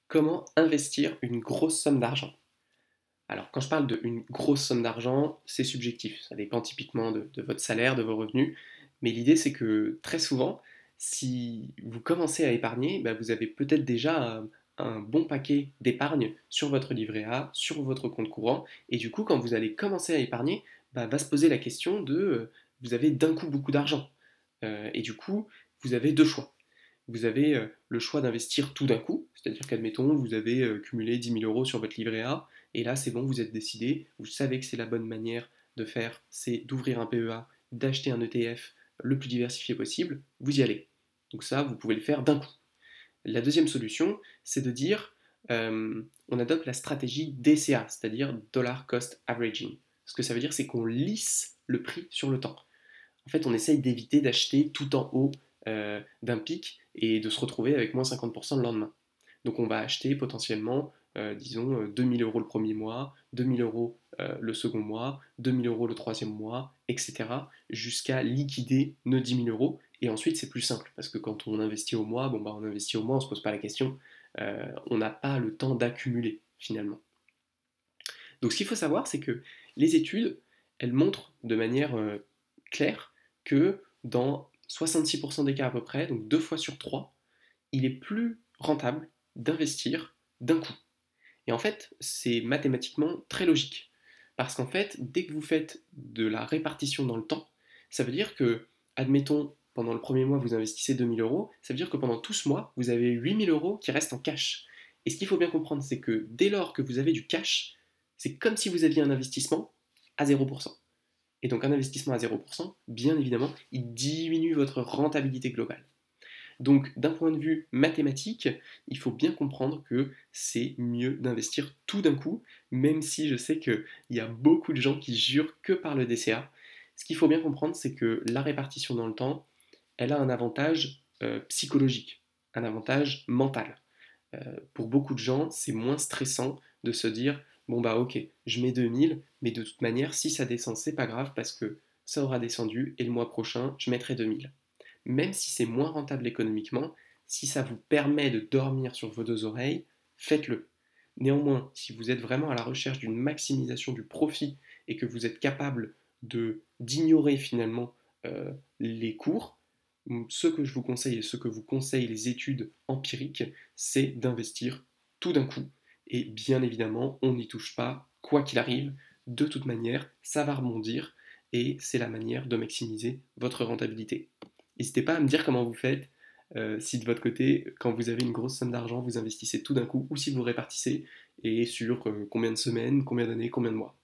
Comment investir une grosse somme d'argent? Alors, quand je parle d'une grosse somme d'argent, c'est subjectif. Ça dépend typiquement de votre salaire, de vos revenus. Mais l'idée, c'est que très souvent, si vous commencez à épargner, bah, vous avez peut-être déjà un bon paquet d'épargne sur votre livret A, sur votre compte courant. Et du coup, quand vous allez commencer à épargner, bah, va se poser la question de vous avez d'un coup beaucoup d'argent. Et du coup, vous avez deux choix. Vous avez le choix d'investir tout d'un coup, c'est-à-dire qu'admettons, vous avez cumulé 10 000 euros sur votre livret A, et là c'est bon, vous êtes décidé, vous savez que c'est la bonne manière de faire, c'est d'ouvrir un PEA, d'acheter un ETF le plus diversifié possible, vous y allez. Donc ça, vous pouvez le faire d'un coup. La deuxième solution, c'est de dire, on adopte la stratégie DCA, c'est-à-dire Dollar Cost Averaging. Ce que ça veut dire, c'est qu'on lisse le prix sur le temps. En fait, on essaye d'éviter d'acheter tout en haut d'un pic et de se retrouver avec moins 50% le lendemain. Donc on va acheter potentiellement, disons, 2000 euros le premier mois, 2000 euros le second mois, 2000 euros le troisième mois, etc. jusqu'à liquider nos 10 000 euros. Et ensuite, c'est plus simple, parce que quand on investit au mois, bon, bah, on investit au mois, on ne se pose pas la question, on n'a pas le temps d'accumuler finalement. Donc ce qu'il faut savoir, c'est que les études, elles montrent de manière claire que dans 66% des cas à peu près, donc 2 fois sur 3, il est plus rentable d'investir d'un coup. Et en fait, c'est mathématiquement très logique. Parce qu'en fait, dès que vous faites de la répartition dans le temps, ça veut dire que, admettons, pendant le premier mois, vous investissez 2000 euros, ça veut dire que pendant tout ce mois, vous avez 8000 euros qui restent en cash. Et ce qu'il faut bien comprendre, c'est que dès lors que vous avez du cash, c'est comme si vous aviez un investissement à 0%. Et donc un investissement à 0%, bien évidemment, il diminue votre rentabilité globale. Donc d'un point de vue mathématique, il faut bien comprendre que c'est mieux d'investir tout d'un coup, même si je sais qu'il y a beaucoup de gens qui jurent que par le DCA. Ce qu'il faut bien comprendre, c'est que la répartition dans le temps, elle a un avantage psychologique, un avantage mental. Pour beaucoup de gens, c'est moins stressant de se dire bon bah ok, je mets 2000, mais de toute manière, si ça descend, c'est pas grave parce que ça aura descendu et le mois prochain, je mettrai 2000. Même si c'est moins rentable économiquement, si ça vous permet de dormir sur vos deux oreilles, faites-le. Néanmoins, si vous êtes vraiment à la recherche d'une maximisation du profit et que vous êtes capable d'ignorer finalement les cours, ce que je vous conseille et ce que vous conseillent les études empiriques, c'est d'investir tout d'un coup. Et bien évidemment, on n'y touche pas, quoi qu'il arrive. De toute manière, ça va rebondir et c'est la manière de maximiser votre rentabilité. N'hésitez pas à me dire comment vous faites, si de votre côté, quand vous avez une grosse somme d'argent, vous investissez tout d'un coup, ou si vous répartissez, et sur combien de semaines, combien d'années, combien de mois.